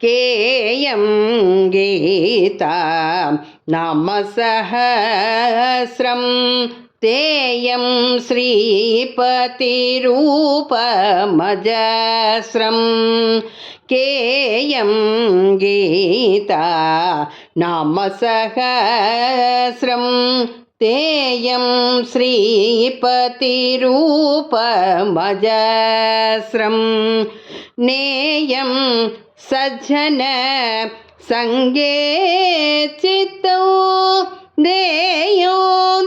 केयं गीता नामसहस्रं तेयं श्रीपतिरूपमजस्रं केयं गीता नामसहस्रं तेयं श्रीपतिरूपमजस्रं नेयं सज्जन संगे चित्तो देयो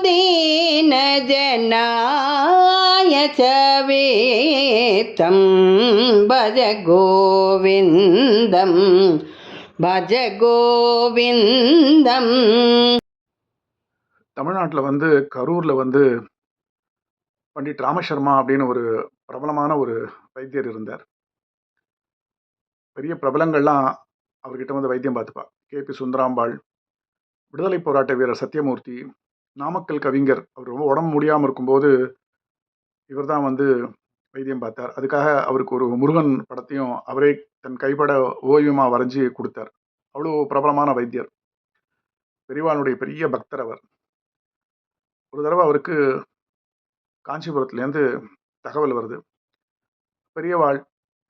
दीन जनाय च वेत्तं भज गोविन्दं भज गोविन्दம். தமிழ்நாட்டில் கரூரில் பண்டிட் ராமசர்மா அப்படின்னு ஒரு பிரபலமான ஒரு வைத்தியர் இருந்தார். பெரிய பிரபலங்கள்லாம் அவர்கிட்ட வைத்தியம் பார்த்துப்பா. KP சுந்தராம்பாள், விடுதலை போராட்ட வீரர் சத்தியமூர்த்தி, நாமக்கல் கவிஞர். அவர் ரொம்ப உடம்பு முடியாமல் இருக்கும்போது இவர் தான் வைத்தியம் பார்த்தார். அதுக்காக அவருக்கு ஒரு முருகன் படத்தையும் அவரே தன் கைப்பட ஓவியமாக வரைஞ்சி கொடுத்தார். அவ்வளோ பிரபலமான வைத்தியர். பெரியவாளுடைய பெரிய பக்தர் அவர். ஒரு தடவை அவருக்கு காஞ்சிபுரத்துலேருந்து தகவல் வருது. பெரியவாள்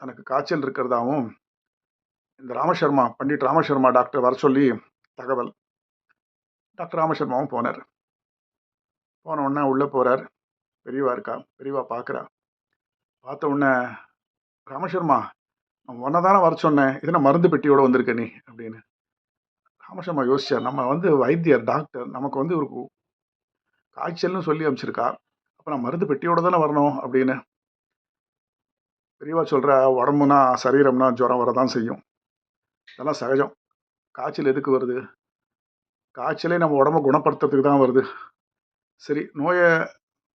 தனக்கு காய்ச்சல் இருக்கிறதாவும் இந்த ராமசர்மா பண்டிட் ராமசர்மா டாக்டர் வர சொல்லி தகவல். டாக்டர் ராமசர்மாவும் போனார். போன உடனே உள்ளே போகிறார். பெரியவா இருக்கா. பெரியவா பார்க்குறா. பார்த்த உடனே, ராமசர்மா, நான் உன்னை தானே வர சொன்னேன், இதனை மருந்து பெட்டியோடு வந்திருக்க நீ அப்படின்னு. ராமசர்மா யோசிச்சார். நம்ம வைத்தியர் டாக்டர், நமக்கு ஒரு காய்ச்சல்னு சொல்லி அனுப்பிச்சிருக்கா, அப்போ நான் மருந்து பெட்டியோடு தானே வரணும் அப்படின்னு. பெரியவா சொல்கிற, உடம்புனா சரீரம்னா ஜுரம் வரதான் செய்யும், இதெல்லாம் சகஜம். காய்ச்சல் எதுக்கு வருது? காய்ச்சலே நம்ம உடம்பை குணப்படுத்துறதுக்கு தான் வருது. சரி, நோயை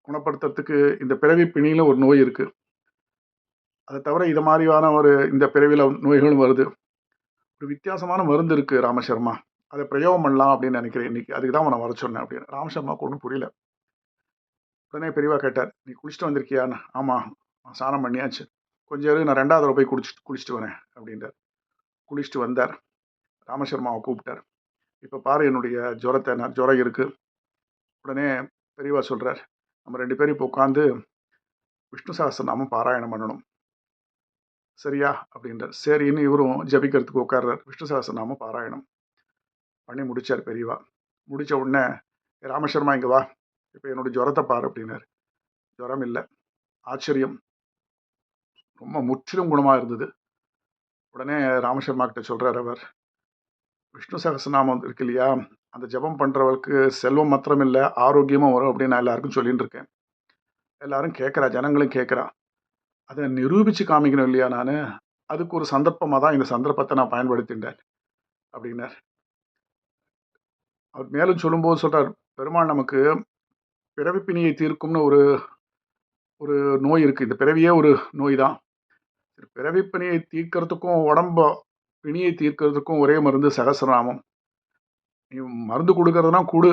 குணப்படுத்துறதுக்கு இந்த பிறவி பிணியில் ஒரு நோய் இருக்குது. அதை தவிர இது மாதிரியான இந்த பிறவியில் நோய்களும் வருது. ஒரு வித்தியாசமான மருந்து இருக்குது ராமசர்மா, அதை பிரயோகம் பண்ணலாம் அப்படின்னு நினைக்கிறேன் இன்னைக்கு. அதுக்கு தான் நான் வர சொன்னேன் அப்படின்னு. ராமசர்மாவுக்கு ஒன்றும் புரியல. உடனே பெரியவா கேட்டார், நீ குளிச்சுட்டு வந்திருக்கியான்னு. ஆமாம், நான் ஸ்நானம் பண்ணியாச்சு. கொஞ்சம் இரு, நான் 2வது தடவை போய் குளிச்சுட்டு வரேன் அப்படின்றார். குளிச்சுட்டு வந்தார். ராமசர்மாவை கூப்பிட்டார். இப்போ பாரு என்னுடைய ஜுரத்தை, நான் ஜுரம் இருக்குது. உடனே பெரியவா சொல்கிறார், நம்ம 2 பேரும் இப்போ உட்காந்து விஷ்ணு சஹஸ்ரநாமம் பாராயணம் பண்ணணும், சரியா அப்படின்றார். சரின்னு இவரும் ஜபிக்கிறதுக்கு உட்கார்றார். விஷ்ணு சஹஸ்ரநாமம் பாராயணம் பண்ணி முடித்தார் பெரியவா. முடித்த உடனே, ராமசர்மா இங்கே வா, இப்போ என்னுடைய ஜுரத்தை பாரு அப்படின்னார். ஜுரம் இல்லை. ஆச்சரியம். ரொம்ப முற்றிலும் குணமாக இருந்தது. உடனே ராமசர்மா கிட்ட சொல்கிறார் அவர், விஷ்ணு சஹஸ்ரநாமம் இருக்கு இல்லையா, அந்த ஜபம் பண்ணுறவளுக்கு செல்வம் மாத்திரம் இல்லை, ஆரோக்கியமும் வரும் அப்படின்னு நான் எல்லாருக்கும் சொல்லிட்டு இருக்கேன். எல்லாரும் கேட்குறா, ஜனங்களும் கேட்குறா. அதை நிரூபித்து காமிக்கணும் இல்லையா நான், அதுக்கு ஒரு சந்தர்ப்பமாக தான் இந்த சந்தர்ப்பத்தை நான் பயன்படுத்திட்டேன் அப்படின்னார். அவர் மேலும் சொல்லும்போது சொல்கிறார், பெருமாள் நமக்கு பிறவிப்பிணியை தீர்க்கும்னு ஒரு நோய் இருக்குது. இந்த பிறவியே ஒரு நோய் தான். பிறவிப்பிணியை தீர்க்கறதுக்கும் உடம்ப பிணியை தீர்க்கறதுக்கும் ஒரே மருந்து சகஸ்ரநாமம். நீ மருந்து கொடுக்கறதுனா கொடு,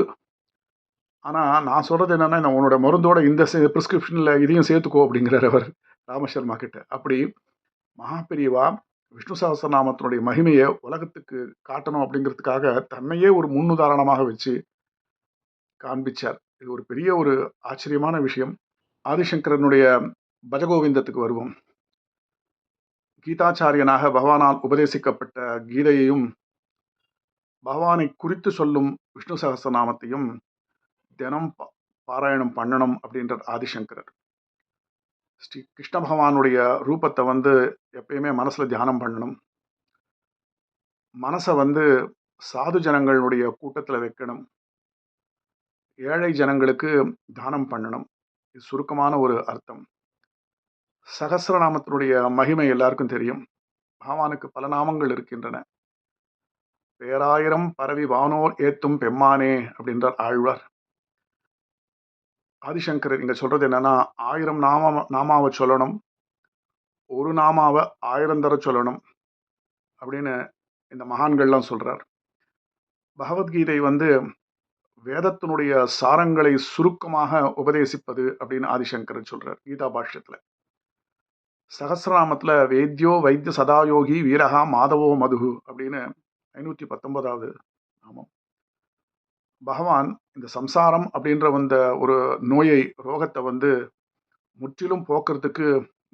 ஆனால் நான் சொல்கிறது என்னென்னா, உன்னோட மருந்தோட இந்த ப்ரிஸ்கிரிப்ஷனில் இதையும் சேர்த்துக்கோ அப்படிங்கிறார் அவர் ராமசர்மா கிட்ட. அப்படி மகாபெரியவா விஷ்ணு சஹஸ்ரநாமத்தினுடைய மகிமையை உலகத்துக்கு காட்டணும் அப்படிங்கிறதுக்காக தன்னையே ஒரு முன்னுதாரணமாக வச்சு காண்பிச்சார். இது ஒரு பெரிய ஒரு ஆச்சரியமான விஷயம். ஆதிசங்கரனுடைய பஜகோவிந்தத்துக்கு வருவோம். கீதாச்சாரியனாக பகவானால் உபதேசிக்கப்பட்ட கீதையையும் பகவானை குறித்து சொல்லும் விஷ்ணு சஹஸ்ரநாமத்தையும் தினம் பாராயணம் பண்ணணும் அப்படின்றார் ஆதிசங்கரர். ஸ்ரீ கிருஷ்ண பகவானுடைய ரூபத்தை எப்பயுமே மனசில் தியானம் பண்ணணும். மனசை சாது ஜனங்களுடைய கூட்டத்தில் வைக்கணும். ஏழை ஜனங்களுக்கு தானம் பண்ணணும். இது சுருக்கமான ஒரு அர்த்தம். சகஸ்ரநாமத்தினுடைய மகிமை எல்லாருக்கும் தெரியும். பகவானுக்கு பல நாமங்கள் இருக்கின்றன. பேராயிரம் பரவி வானோர் ஏத்தும் பெம்மானே அப்படின்றார் ஆழ்வார். ஆதிசங்கரர் இங்க சொல்றது என்னன்னா, 1000 நாமாவை சொல்லணும், ஒரு நாமாவை 1000 தர சொல்லணும் அப்படின்னு இந்த மகான்கள்லாம் சொல்றார். பகவத்கீதை வேதத்தினுடைய சாரங்களை சுருக்கமாக உபதேசிப்பது அப்படின்னு ஆதிசங்கரர் சொல்றார் கீதா பாஷ்யத்துல. சகசிரநாமத்தில் வேத்யோ வைத்திய சதாயோகி வீரகா மாதவோ மதுகு அப்படின்னு 519வது நாமம். பகவான் இந்த சம்சாரம் அப்படின்ற வந்த ஒரு நோயை ரோகத்தை முற்றிலும் போக்குறதுக்கு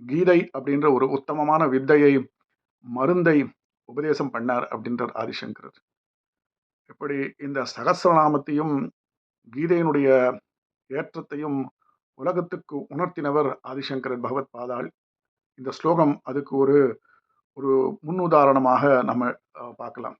கீதை அப்படின்ற ஒரு உத்தமமான வித்தையை மருந்தை உபதேசம் பண்ணார் அப்படின்றார் ஆதிசங்கரர். எப்படி இந்த சகசிரநாமத்தையும் கீதையினுடைய ஏற்றத்தையும் உலகத்துக்கு உணர்த்தினவர் ஆதிசங்கரர் பகவத் பாதாள். இந்த ஸ்லோகம் அதுக்கு ஒரு ஒரு முன்னுதாரணமாக நம்ம பார்க்கலாம்.